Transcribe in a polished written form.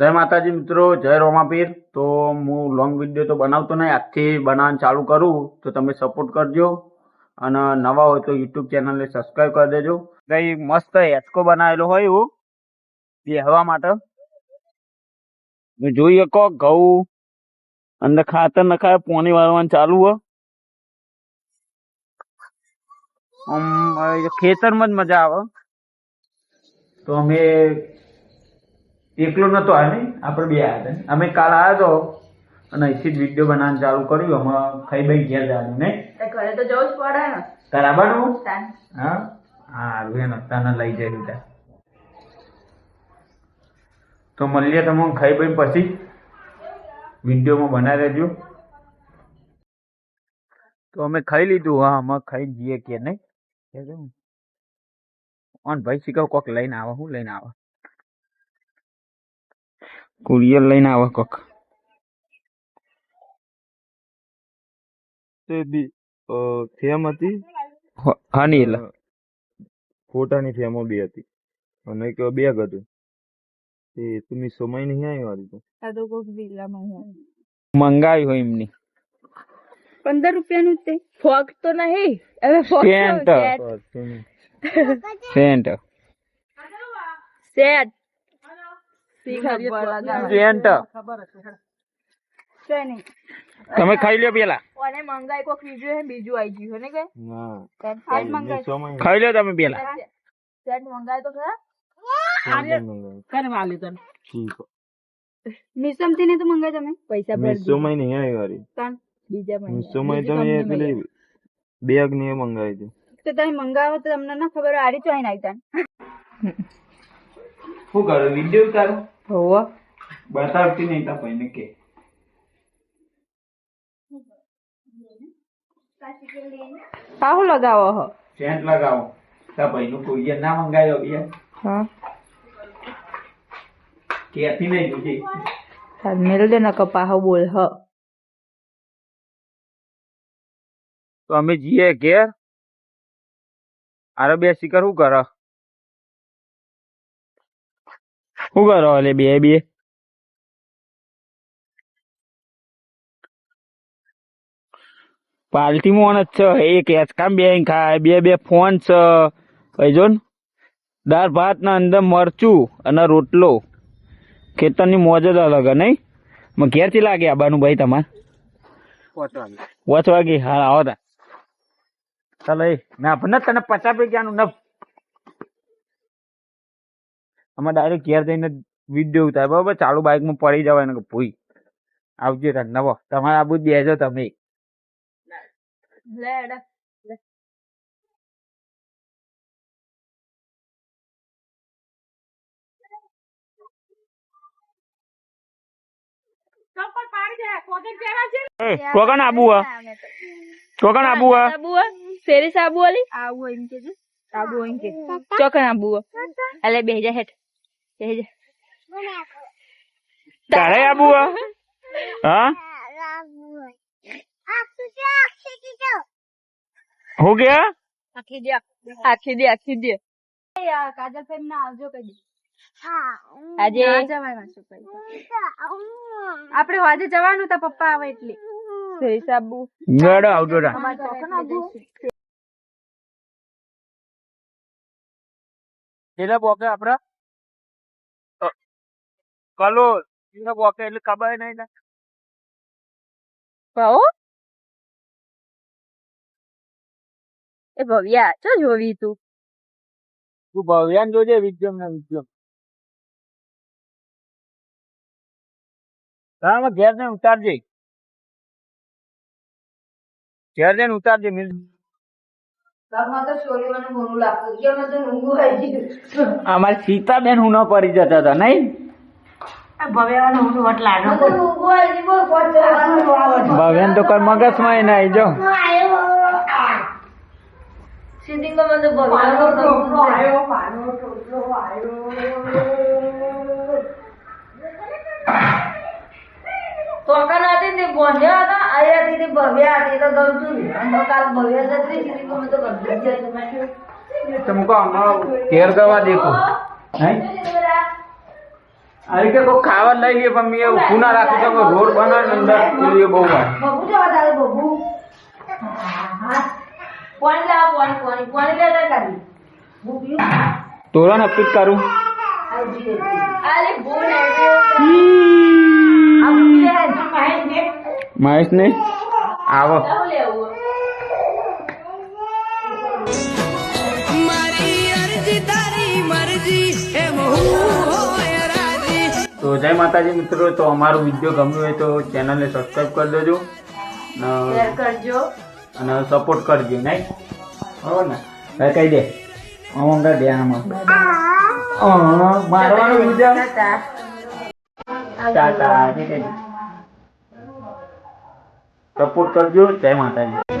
જય માતાજી મિત્રો, જય રોમાપીર। તો હું લોંગ વિડીયો તો બનાવતો નહીં, આજથી બનાવવાનું ચાલુ કરું તો તમે સપોર્ટ કરજો અને નવા હોય તો યુટ્યુબ ચેનલને સબસ્ક્રાઈબ કરી દેજો। કઈ મસ્ત હેચકો બનાવેલો હોય એવું બેહવા માટે જોઈએ। કો ઘઉં અંદર ખાતર નખાય, પાણી વાળવાનું ચાલુ હોય। ખેતરમાં જ મજા આવે। તો અમે એકલો નતો આવ્યો નહીં, આપણે બે આવ્યા હતા। અમે કાલ આવ્યો તો અને અહીંથી જ વિડીયો બનાવવાનું ચાલુ કર્યું। અમે ખાઈ ભાઈ ઘેર જવાનું નહીં, ઘરે તો જવું જ પડે ને। તારે આવવાનું? હા હા, બેન તને લઈ જઈ દીધા। તો મળીએ તમે ખાઈ ભાઈ પછી વિડીયોમાં બનાવી રહેજો। તો અમે ખાઈ લીધું। હા, અમે ખાઈ જઈએ કે નહીં ઓન ભાઈ શીખવ કોક લઈને આવે। શું લઈને આવે? કુરિયર લઈને આવે કોક। તે બી થેમ હતી હા નહીં એટલે ફોટાની થેમો બી હતી અને એક બેગ હતું। તે તમે સમય નહીં આવ્યો હતી તો આ તો કોક વિલામાં મંગાવી હોય એમની 15 રૂપિયાનું તે ફોક તો નહીં, હવે ફોક સેન્ટ સેન્ટ સેટ સેન્ટ છે નહીં। તમે ખાઈ લ્યો પેલા, ઓને મંગાઈ કોક બીજું હે, બીજું આવી ગયું હે ને કે ના સેટ મંગાઈ સમય ખાઈ લ્યો તમે પેલા। સેટ મંગાઈ તો ખરા ઠીક મિસમથી ને તો મંગાઈ તમે પૈસા ભર મેં સમય નહીં આવ્યો હતી કાન બીજા મહિને સમય તમે પેલી બેગ ને મંગાવી હતી તો તમે મંગાવો તો તમને ના ખબર આડી ચોઈ નાઈ તાન શું કરું? વિડીયો ઉતારો હોવા બતાવતી નહીં તા ભાઈને કે કાહો લગાવો હો સેન્ટ લગાવો તા ભાઈનું કુરિયર ના મંગાવ્યો બે હા કેથી નહીં જોજી તાર મેલ દે ના કપાહો બોલ હ તો અમે જઈએ ઘેર। આરે બે શિખર શું કરે? શું કરો? એટલે બે બે પાર્ટી મોણ જ છે। એક હેચકામ બે ખાય, બે બે ફોન છે ભાઈ જો ને। દાળ ભાત ના અંદર મરચું અને રોટલો। ખેતરની મોજ જ અલગ હે નહીં? ઘેર થી લાગે આબાનું ભાઈ તમારે 5 વાગે? હા આવો તા ચાલો એ ના ભને તને 50 રૂપિયાનું ન અમે ડાયરેક્ટ ઘેર જઈને વિડીયો ઉતાર બરાબર। ચાલુ બાઇકમાં પડી જવાય ને ભૂઈ આવજો તાર નવો તમારે આબુ જ બેજો તમે લે એડા લે ચપ્પલ પાડી દે કોકે કેરા છે કોકણ આબુ હ કોકણ આબુ હ સાબુ શેરી સાબુ વાલી આબુ એમ કે છે સાબુ એમ કે ચોકન આબુ અલે બેહી હેઠ બેહી જા તારે આબુ હ હા हो गया આખી દે યાર કાજલ ફેમ ના આવજો કદી હા આજે જવાનું છે આપણે આજે જવાનું તા પપ્પા આવે એટલે શેરી સાબુ ગડો આવજો રા અમાર ચોકન આબુ એલા બોકે આપડા કલો એલા બોકે એટલે ખબર નહીં ને પાઓ એ ભવ્યા ચો જોવી તું ભવ્યાન જોજે વિદ્યમ ને વિદ્યમ તારા ઘેર ને ઉતારજે મિલ અમારી સીતાબેન હું ન પડી જતા હતા નહીં ભવ્યાન તો કઈ મગજમાં નહીં જો तुमको केयर करवा देखो આ રીતે કોઈ ખાવા લઈ લઈએ પણ મેં ઊભું ના રાખી તો રોડ બનાવે અંદર પેલી બહુ વાર બબુ જવા તારે બબુ પાણી લાવ પાણી લેતા કાઢી બબુ તોરણ અપીટ કરું અરે બોલ આ બબુ લે મહેશ ને આવો લેવું તો જય માતાજી મિત્રો. તો અમારો વિડીયો ગમ્યો હોય તો ચેનલને સબસ્ક્રાઈબ કરી દેજો શેર કરજો અને સપોર્ટ કરજો નહીં બરાબર ને ભાઈ કહી દે અમંગા ધ્યાનમાં મારવાનું બીજા ટાટા સપોર્ટ કરજો. જય માતાજી.